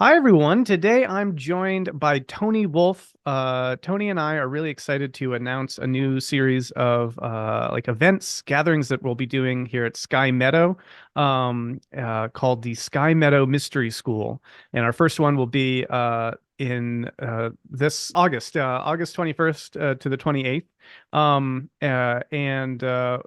Hi, everyone. Today I'm joined by Tony Wolf. Tony and I are really excited to announce a new series of events, gatherings that we'll be doing here at Sky Meadow, called the Sky Meadow Mystery School. And our first one will be in this August, August 21st to the 28th. I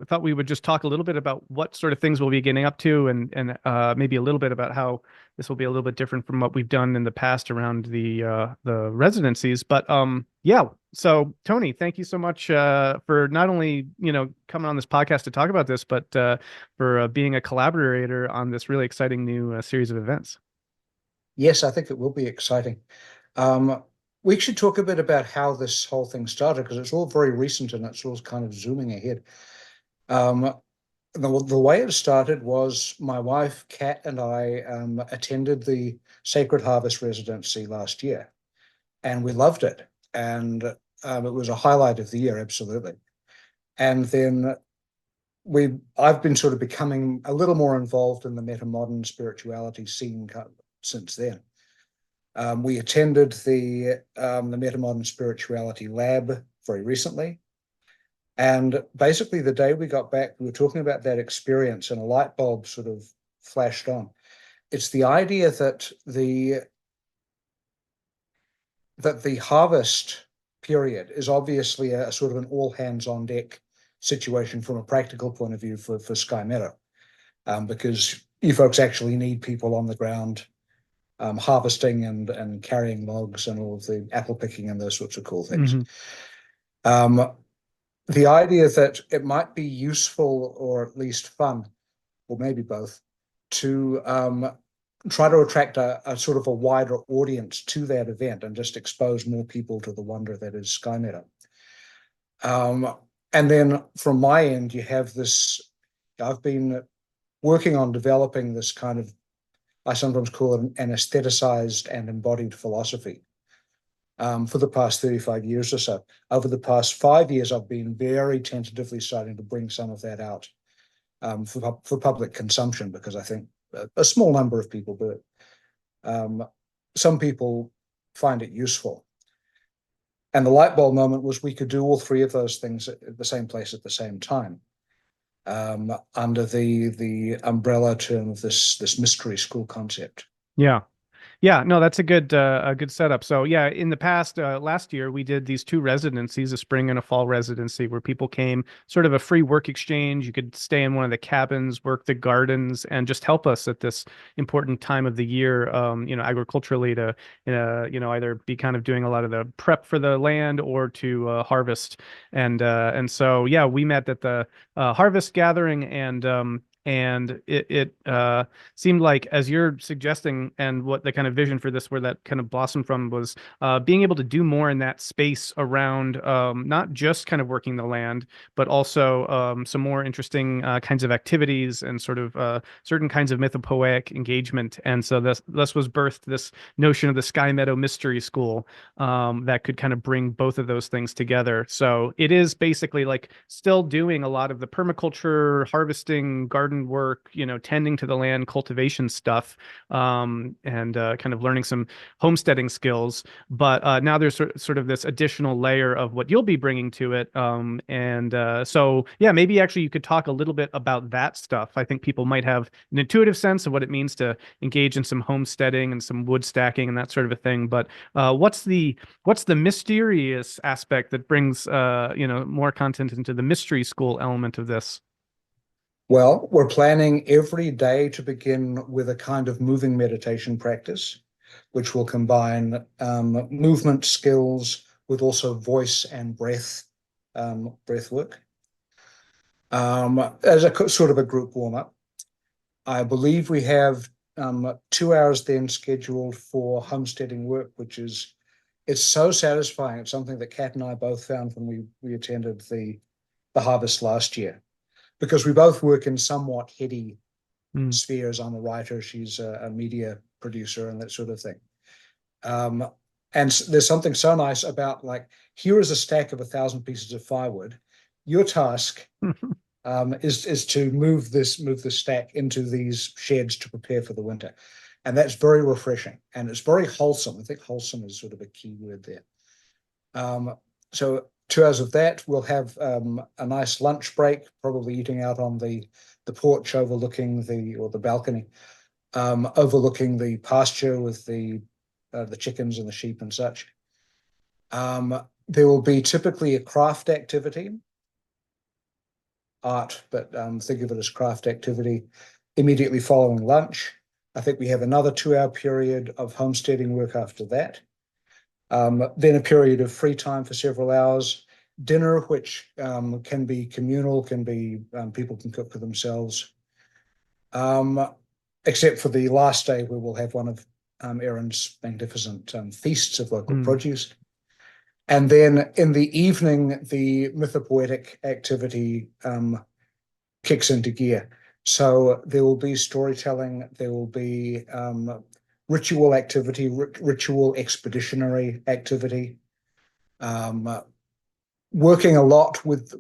thought we would just talk a little bit about what sort of things we'll be getting up to and maybe a little bit about how this will be a little bit different from what we've done in the past around the residencies. But yeah. So Tony, thank you so much for not only coming on this podcast to talk about this, but for being a collaborator on this really exciting new series of events. Yes, I think it will be exciting. Um, we should talk a bit about how this whole thing started because it's all very recent and it's all kind of zooming ahead. Um, the way it started was my wife, Kat, and I attended the Sacred Harvest residency last year, and we loved it. And it was a highlight of the year, absolutely. And then I've been sort of becoming a little more involved in the meta-modern spirituality scene since then. We attended the Metamodern Spirituality Lab very recently. And basically, the day we got back, we were talking about that experience, and a light bulb sort of flashed on. It's the idea that the harvest period is obviously a sort of an all hands on deck situation from a practical point of view for Sky Meadow, because you folks actually need people on the ground harvesting and carrying logs and all of the apple picking and those sorts of cool things. Hmm. Um, the idea that it might be useful or at least fun, or maybe both, to try to attract a sort of a wider audience to that event and just expose more people to the wonder that is Sky Meadow. And then from my end, you have this, I've been working on developing this kind of, I sometimes call it an aestheticized and embodied philosophy for the past 35 years or so. Over the past 5 years, I've been very tentatively starting to bring some of that out for public consumption because I think a small number of people do it. Some people find it useful. And the light bulb moment was we could do all three of those things at the same place at the same time. Under the umbrella term of this mystery school concept. Yeah. Yeah, no, that's a good setup. So yeah, in the past, last year we did these two residencies, a spring and a fall residency, where people came, sort of a free work exchange. You could stay in one of the cabins, work the gardens, and just help us at this important time of the year, agriculturally to, either be kind of doing a lot of the prep for the land or to harvest. And so yeah, we met at the harvest gathering and it seemed like, as you're suggesting, and what the kind of vision for this, where that kind of blossomed from, was being able to do more in that space around not just kind of working the land, but also some more interesting kinds of activities and sort of certain kinds of mythopoetic engagement. And so this was birthed this notion of the Sky Meadow Mystery School that could kind of bring both of those things together. So it is basically like still doing a lot of the permaculture, harvesting, garden work, tending to the land, cultivation stuff, and kind of learning some homesteading skills. But now there's sort of this additional layer of what you'll be bringing to it. So yeah, maybe actually you could talk a little bit about that stuff. I think people might have an intuitive sense of what it means to engage in some homesteading and some wood stacking and that sort of a thing. But what's the mysterious aspect that brings more content into the mystery school element of this? Well, we're planning every day to begin with a kind of moving meditation practice, which will combine movement skills with also voice and breath work, as a sort of a group warm up. I believe we have 2 hours then scheduled for homesteading work, which is it's so satisfying. It's something that Kat and I both found when we attended the harvest last year, because we both work in somewhat heady Mm. spheres. I'm a writer, she's a media producer and that sort of thing. Um, and there's something so nice about, like, here is a stack of 1,000 pieces of firewood. Your task is to move this stack into these sheds to prepare for the winter. And that's very refreshing, and it's very wholesome. I think wholesome is sort of a key word there. So 2 hours of that. We'll have a nice lunch break, probably eating out on the porch overlooking the balcony, overlooking the pasture with the chickens and the sheep and such. There will be typically a craft activity, art, but think of it as craft activity immediately following lunch. I think we have another 2-hour period of homesteading work after that. Then a period of free time for several hours. Dinner, which can be communal, can be people can cook for themselves. Except for the last day where we'll have one of Erin's magnificent feasts of local produce. And then in the evening, the mythopoetic activity kicks into gear. So there will be storytelling, there will be ritual activity, ritual expeditionary activity, working a lot with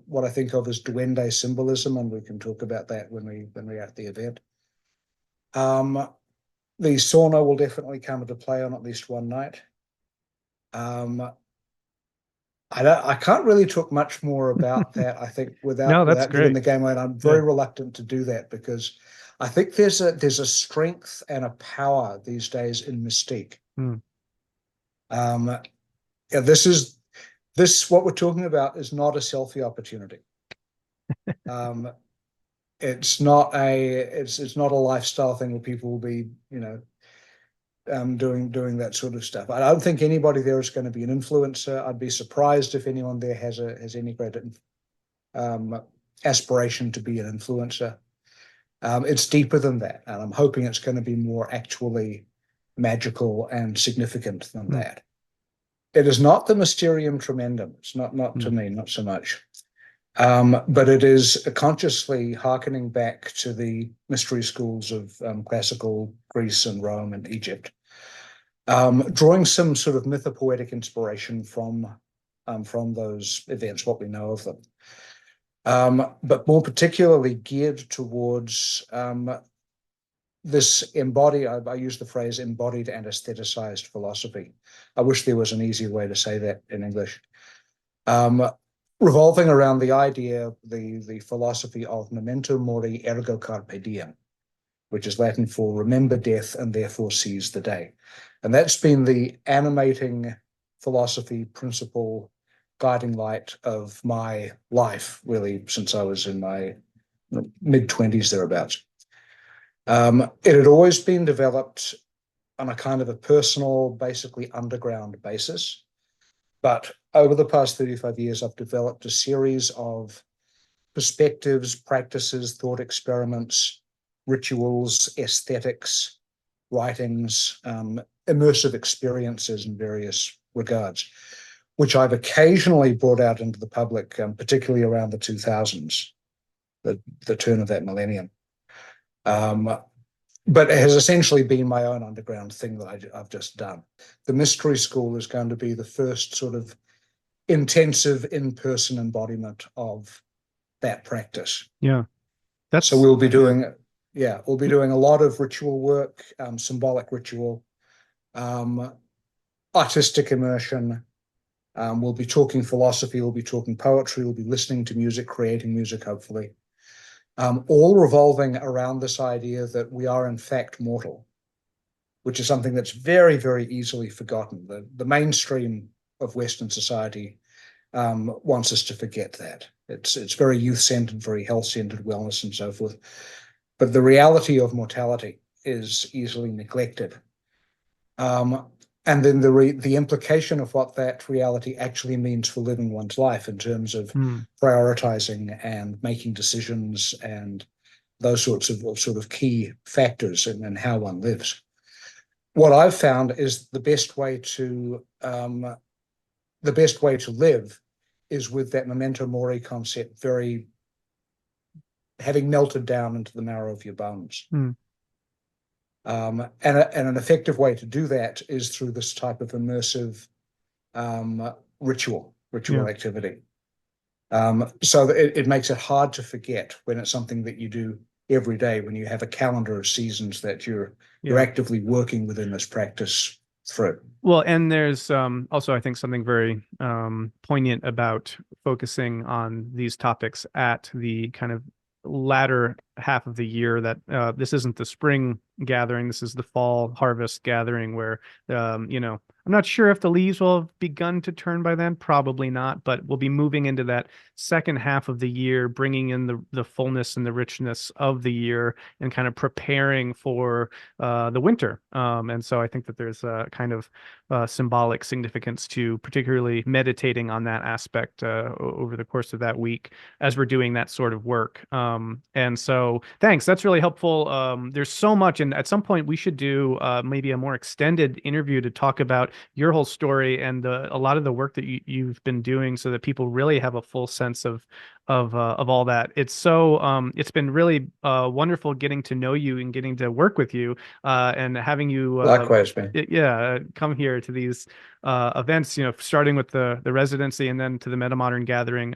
what I think of as duende symbolism, and we can talk about that when we're at the event. The sauna will definitely come into play on at least one night. I can't really talk much more about that, I think, without giving the game away. And I'm very reluctant to do that because I think there's a strength and a power these days in mystique. This what we're talking about is not a selfie opportunity. It's not a lifestyle thing where people will be, doing that sort of stuff. I don't think anybody there is going to be an influencer. I'd be surprised if anyone there has any great aspiration to be an influencer. It's deeper than that, and I'm hoping it's going to be more actually magical and significant than that. It is not the Mysterium Tremendum. It's not to me, not so much. But it is consciously hearkening back to the mystery schools of classical Greece and Rome and Egypt, drawing some sort of mythopoetic inspiration from those events, what we know of them, but more particularly geared towards this embodied, I use the phrase embodied and aestheticized philosophy. I wish there was an easier way to say that in English. Revolving around the idea, the philosophy of memento mori, ergo carpe diem, which is Latin for remember death and therefore seize the day. And that's been the animating philosophy, principle, guiding light of my life, really, since I was in my mid-20s thereabouts. It had always been developed on a kind of a personal, basically underground basis. But over the past 35 years, I've developed a series of perspectives, practices, thought experiments, rituals, aesthetics, writings, immersive experiences in various regards, which I've occasionally brought out into the public, particularly around the 2000s, the turn of that millennium. But it has essentially been my own underground thing that I've just done. The Mystery School is going to be the first sort of intensive in-person embodiment of that practice. Yeah. So we'll be doing a lot of ritual work, symbolic ritual, artistic immersion. We'll be talking philosophy, we'll be talking poetry, we'll be listening to music, creating music, hopefully. All revolving around this idea that we are in fact mortal, which is something that's very, very easily forgotten. The mainstream of Western society wants us to forget that. It's very youth-centered, very health-centered, wellness and so forth. But the reality of mortality is easily neglected. And then the implication of what that reality actually means for living one's life in terms of prioritizing and making decisions and those sorts of key factors in how one lives. What I've found is the best way to live is with that memento mori concept having melted down into the marrow of your bones. And an effective way to do that is through this type of immersive ritual activity. So that it makes it hard to forget when it's something that you do every day when you have a calendar of seasons that you're Yeah. actively working within this practice through. Well, and there's also, I think, something very poignant about focusing on these topics at the kind of latter half of the year, that this isn't the spring gathering, this is the fall harvest gathering where, I'm not sure if the leaves will have begun to turn by then, probably not, but we'll be moving into that second half of the year, bringing in the fullness and the richness of the year and kind of preparing for the winter. And so I think that there's a kind of symbolic significance to particularly meditating on that aspect over the course of that week as we're doing that sort of work. And so thanks. That's really helpful. There's so much. And at some point, we should do maybe a more extended interview to talk about your whole story and a lot of the work that you've been doing so that people really have a full sense of all that. It's been really wonderful getting to know you and getting to work with you and having you Likewise, man. come here to these events, starting with the residency and then to the Metamodern gathering.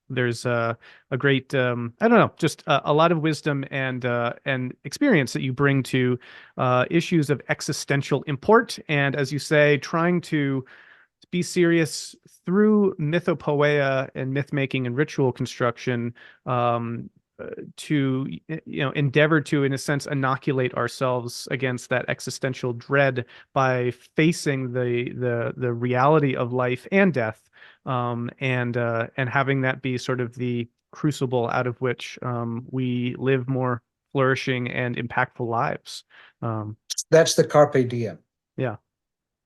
There's a great, I don't know, just a lot of wisdom and experience that you bring to issues of existential import. And as you say, trying to be serious through mythopoeia and myth making and ritual construction, to endeavor to, in a sense, inoculate ourselves against that existential dread by facing the reality of life and death, and having that be sort of the crucible out of which we live more flourishing and impactful lives. That's the Carpe Diem. Yeah.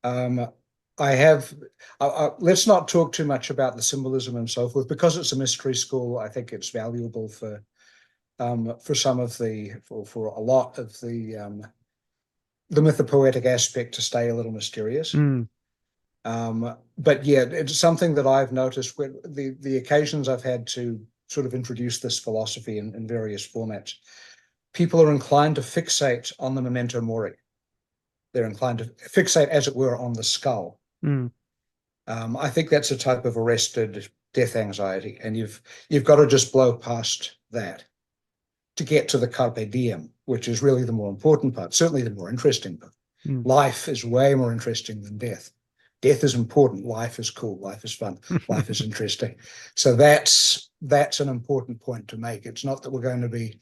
Um, I have, let's not talk too much about the symbolism and so forth, because it's a mystery school. I think it's valuable for some of for a lot of the mythopoetic aspect to stay a little mysterious. But yeah, it's something that I've noticed when the occasions I've had to sort of introduce this philosophy in various formats, people are inclined to fixate on the memento mori. They're inclined to fixate, as it were, on the skull. I think that's a type of arrested death anxiety, and you've got to just blow past that to get to the carpe diem, which is really the more important part, certainly the more interesting part. Life is way more interesting than death. Death is important. Life is cool. Life is fun. Life is interesting. So that's an important point to make. It's not that we're going to be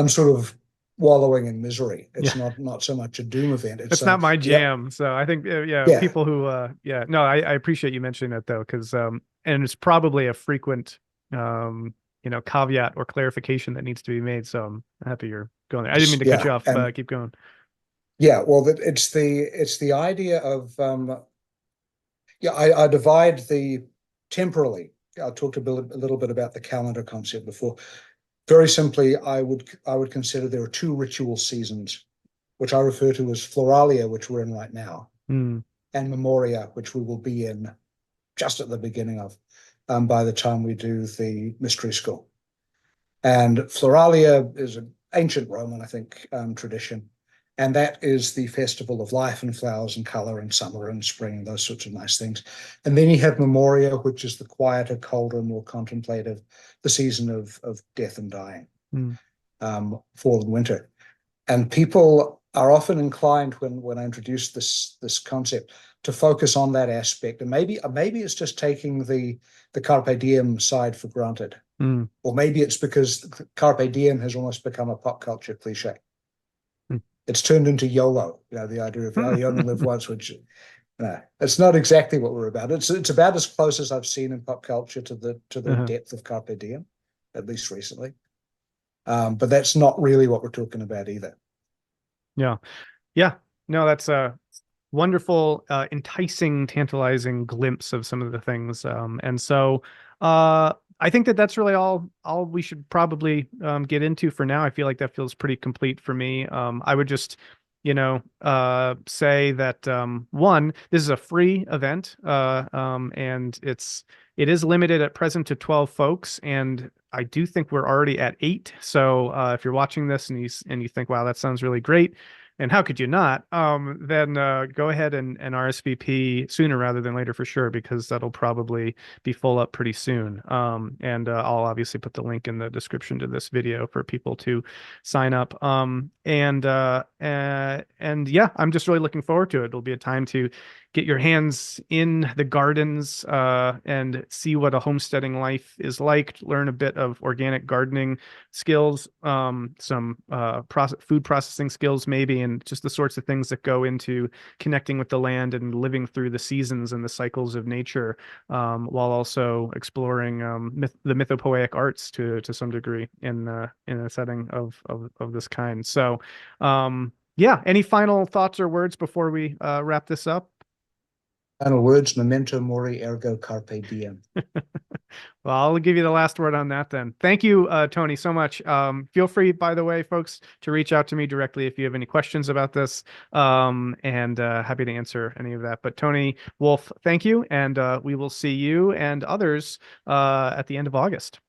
sort of wallowing in misery. It's not so much a doom event. It's not my jam. So I think, people who, no, I appreciate you mentioning that though, because, and it's probably a frequent, caveat or clarification that needs to be made. So I'm happy you're going there. I didn't mean to cut you off. Keep going. Yeah, well, it's the idea of, I divide the temporally. I talked a little bit about the calendar concept before. Very simply, I would consider there are two ritual seasons, which I refer to as Floralia, which we're in right now, and Memoria, which we will be in just at the beginning of, by the time we do the mystery school. And Floralia is an ancient Roman, I think, tradition. And that is the festival of life and flowers and color and summer and spring and those sorts of nice things. And then you have Memoria, which is the quieter, colder, more contemplative, the season of death and dying, fall and winter. And people are often inclined when I introduce this concept to focus on that aspect. And maybe it's just taking the Carpe Diem side for granted. Or maybe it's because Carpe Diem has almost become a pop culture cliche. It's turned into YOLO, the idea of you only live once, which it's not exactly what we're about. It's about as close as I've seen in pop culture to the depth of Carpe Diem, at least recently. But that's not really what we're talking about either. Yeah. No, that's a wonderful, enticing, tantalizing glimpse of some of the things. And so I think that's really all we should probably get into for now. I feel like that feels pretty complete for me. I would just, say that one, this is a free event, and it is limited at present to 12 folks, and I do think we're already at 8. So if you're watching this and you think, wow, that sounds really great, and how could you not? Then go ahead and RSVP sooner rather than later for sure, because that'll probably be full up pretty soon. And I'll obviously put the link in the description to this video for people to sign up. And yeah, I'm just really looking forward to it. It'll be a time to get your hands in the gardens and see what a homesteading life is like, learn a bit of organic gardening skills, some food processing skills maybe, and just the sorts of things that go into connecting with the land and living through the seasons and the cycles of nature, while also exploring the mythopoetic arts to some degree in a setting of this kind. So yeah, any final thoughts or words before we wrap this up? Final words, memento mori, ergo carpe diem. Well, I'll give you the last word on that then. Thank you, Tony, so much. Feel free, by the way, folks, to reach out to me directly if you have any questions about this, and happy to answer any of that. But Tony Wolf, thank you, and we will see you and others at the end of August.